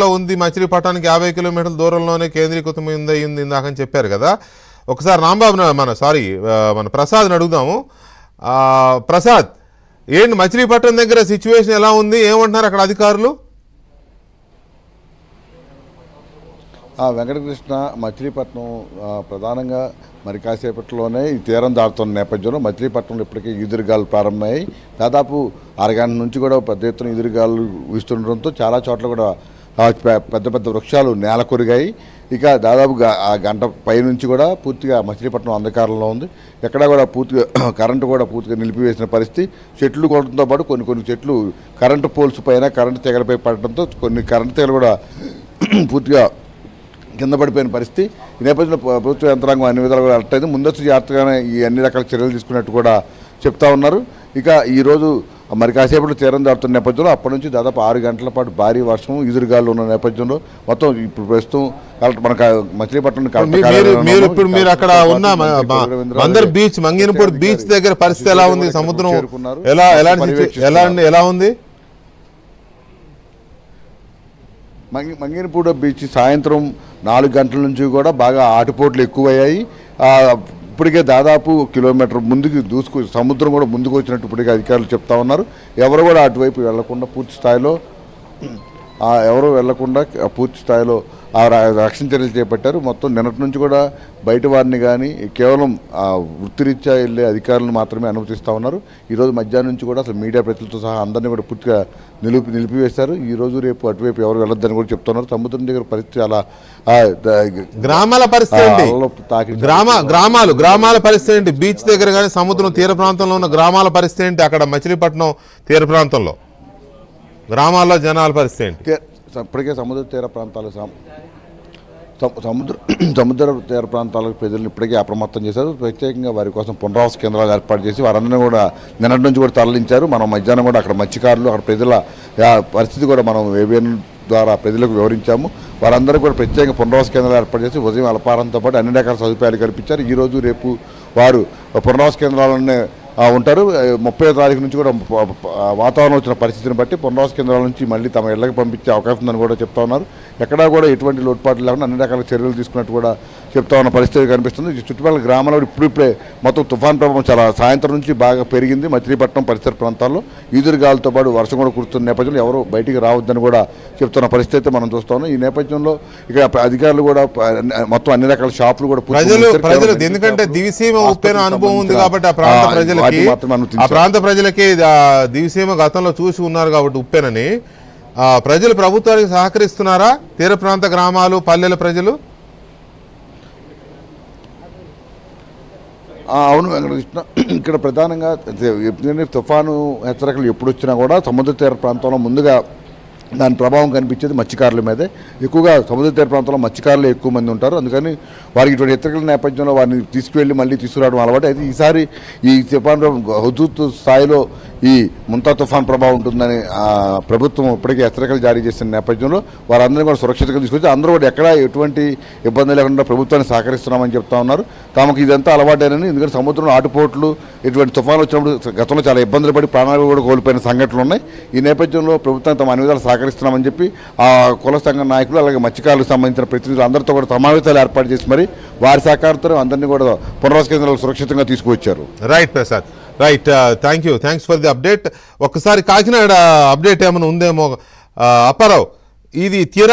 లో ఉంది మచిలీపట్నానికి 50 కిలోమీటర్ల దూరంలోనే కేంద్రీకృతమైంది ఇందాకని చెప్పారు కదా. ఒకసారి రాంబాబు మన ప్రసాద్ని అడుగుదాము. ప్రసాద్, ఏంటి మచిలీపట్నం దగ్గర సిచ్యువేషన్ ఎలా ఉంది, ఏమంటున్నారు అక్కడ అధికారులు? వెంకటకృష్ణ, మచిలీపట్నం ప్రధానంగా మరి కాసేపట్లోనే ఈ తీరం దాటుతున్న నేపథ్యంలో మచిలీపట్నంలో ఇప్పటికే ఈదురుగాలు ప్రారంభమయ్యాయి. దాదాపు అరగంట నుంచి కూడా పెద్ద ఎత్తున ఈదురుగాలు వీస్తుండడంతో చాలా చోట్ల కూడా పెద్ద పెద్ద వృక్షాలు నేల కొరిగాయి. ఇక దాదాపు గంట పై నుంచి కూడా పూర్తిగా మచిలీపట్నం అంధకారంలో ఉంది. ఎక్కడా కూడా పూర్తిగా కరెంటు కూడా పూర్తిగా నిలిపివేసిన పరిస్థితి. చెట్లు కొట్టడంతో పాటు కొన్ని చెట్లు కరెంటు పోల్స్ పైన కరెంటు తీగలపై పడటంతో కొన్ని కరెంటు తీగలు కూడా పూర్తిగా కింద పడిపోయిన పరిస్థితి. ఈ నేపథ్యంలో ప్రభుత్వ యంత్రాంగం అన్ని విధాలు కూడా అలర్ట్ అయింది. ముందస్తు జాగ్రత్తగానే ఈ అన్ని రకాల చర్యలు తీసుకున్నట్టు కూడా చెప్తా ఉన్నారు. ఇక ఈరోజు మరి కాసేపట్లో తీరం దాటుతున్న నేపథ్యంలో అప్పటి నుంచి దాదాపు 6 గంటల పాటు భారీ వర్షం ఈదురుగాలు ఉన్న నేపథ్యంలో మొత్తం ఇప్పుడు ప్రస్తుతం మనకు మచిలీపట్నం మీరు అక్కడ ఉన్న బందర్ బీచ్, మంగినపూడి బీచ్ దగ్గర పరిస్థితి ఎలా ఉంది? సముద్రం ఎలా ఉంది? మంగినపూడి బీచ్ సాయంత్రం 4 గంటల నుంచి కూడా బాగా ఆటుపోట్లు ఎక్కువయ్యాయి. ఇప్పటికే దాదాపు కిలోమీటర్ ముందుకు సముద్రం కూడా ముందుకు వచ్చినట్టు ఇప్పటికే అధికారులు చెప్తా ఉన్నారు. ఎవరు కూడా అటువైపు వెళ్లకుండా పూర్తి స్థాయిలో రక్షణ చర్యలు చేపట్టారు. మొత్తం నిన్నటి నుంచి కూడా బయట వారిని కానీ కేవలం వృత్తిరీత్యా వెళ్ళే అధికారులను మాత్రమే అనుమతిస్తూ ఉన్నారు. ఈరోజు మధ్యాహ్నం నుంచి కూడా అసలు మీడియా ప్రతినిధులతో సహా అందరినీ కూడా పూర్తిగా నిలిపివేశారు. ఈరోజు రేపు అటువైపు ఎవరు వెళ్ళొద్దని కూడా చెప్తున్నారు. సముద్రం దగ్గర పరిస్థితి అలా గ్రామాల పరిస్థితి గ్రామాల పరిస్థితి ఏంటి? బీచ్ దగ్గర కానీ సముద్రం తీర ప్రాంతంలో ఉన్న గ్రామాల పరిస్థితి ఏంటి? అక్కడ మచిలీపట్నం తీర ప్రాంతంలో గ్రామాల్లో జనాల పరిస్థితి ఏంటి? ఇప్పటికే సముద్ర తీర ప్రాంతాలకు ప్రజలను ఇప్పటికే అప్రమత్తం చేశారు. ప్రత్యేకంగా వారి కోసం పునరావాస కేంద్రాలు ఏర్పాటు చేసి వారందరినీ కూడా నిన్నటి నుంచి కూడా తరలించారు. మనం మధ్యాహ్నం కూడా అక్కడ మత్స్యకారులు, అక్కడ ప్రజల పరిస్థితి కూడా మనం ఏబిఎన్ ద్వారా ప్రజలకు వివరించాము. వారందరూ కూడా ప్రత్యేక పునరావాస కేంద్రాలు ఏర్పాటు చేసి ఉదయం అల్పాహారంతో పాటు అన్ని రకాల సదుపాయాలు కల్పించారు. ఈరోజు రేపు వారు పునరావాస కేంద్రాలనే ఉంటారు. 30వ తారీఖు నుంచి కూడా వాతావరణం వచ్చిన పరిస్థితిని బట్టి పునరావాస కేంద్రాల నుంచి మళ్ళీ తమ ఇళ్లకు పంపించే అవకాశం ఉందని కూడా చెప్తా ఉన్నారు. ఎక్కడా కూడా ఎటువంటి లోటుపాట్లు లేకుండా అన్ని రకాల చర్యలు తీసుకున్నట్టు కూడా చెప్తా ఉన్న పరిస్థితి కనిపిస్తుంది. చుట్టుపక్కల గ్రామాల్లో ఇప్పుడిప్పుడే మొత్తం తుఫాన్ ప్రభావం చాలా సాయంత్రం నుంచి బాగా పెరిగింది. మచిలీపట్నం పరిసర ప్రాంతాల్లో ఈదురుగాలతో పాటు వర్షం కూడా కురుస్తున్న నేపథ్యంలో ఎవరు బయటికి రావద్దని కూడా చెప్తున్న పరిస్థితి అయితే మనం చూస్తా ఉన్నాం. ఈ నేపథ్యంలో ఇక అధికారులు కూడా మొత్తం అన్ని రకాల షాపులు కూడా ప్రజలు ఎందుకంటే దివిసీమ ఉప్పెన అనుభవం ఉంది కాబట్టి ఆ ప్రాంత ప్రజలకి దివిసీమ గతంలో చూసి ఉన్నారు కాబట్టి ఉప్పెనని ప్రజలు ప్రభుత్వానికి సహకరిస్తున్నారా? తీర ప్రాంత గ్రామాలు, పల్లెల ప్రజలు? అవును వెంకటకృష్ణ, ఇక్కడ ప్రధానంగా తుఫాను హెచ్చరికలు ఎప్పుడు వచ్చినా కూడా సముద్ర తీర ప్రాంతంలో ముందుగా దాని ప్రభావం కనిపించేది మత్స్యకారుల మీదే. ఎక్కువగా సముద్ర తీర ప్రాంతంలో మత్స్యకారులు ఎక్కువ మంది ఉంటారు. అందుకని వారికి ఇటువంటి హెచ్చరికల నేపథ్యంలో వారిని తీసుకువెళ్ళి మళ్ళీ తీసుకురావడం అలవాటు. అయితే ఈసారి ఈ తుఫాను హుదూద్ స్థాయిలో ఈ ముంతా తుఫాన్ ప్రభావం ఉంటుందని ప్రభుత్వం ఇప్పటికే హెచ్చరికలు జారీ చేసిన నేపథ్యంలో వారందరినీ కూడా సురక్షితంగా తీసుకొచ్చి అందరూ కూడా ఎక్కడా ఎటువంటి ఇబ్బంది లేకుండా ప్రభుత్వాన్ని సహకరిస్తున్నామని చెప్తా ఉన్నారు. తమకు ఇదంతా అలవాటేనని, ఎందుకంటే సముద్రంలో ఆటుపోట్లు ఇటువంటి తుఫాను వచ్చినప్పుడు గతంలో చాలా ఇబ్బందులు పడి ప్రాణాలు కూడా కోల్పోయిన సంఘటనలు ఉన్నాయి. ఈ నేపథ్యంలో ప్రభుత్వం తమ అన్ని విధాలు సహకరిస్తున్నామని చెప్పి ఆ కుల సంఘ నాయకులు అలాగే మత్స్యకారులకు సంబంధించిన ప్రతినిధులు అందరితో కూడా సమావేశాలు ఏర్పాటు చేసి మరి వారి సహకారంతో అందరినీ కూడా పునరావాస కేంద్రాలు సురక్షితంగా తీసుకువచ్చారు. Right Prasad, right, thanks for the update. ఒక్కసారి కాకినాడ అప్డేట్ ఏమైనా ఉందేమో అప్పారావు? ఇది తీరా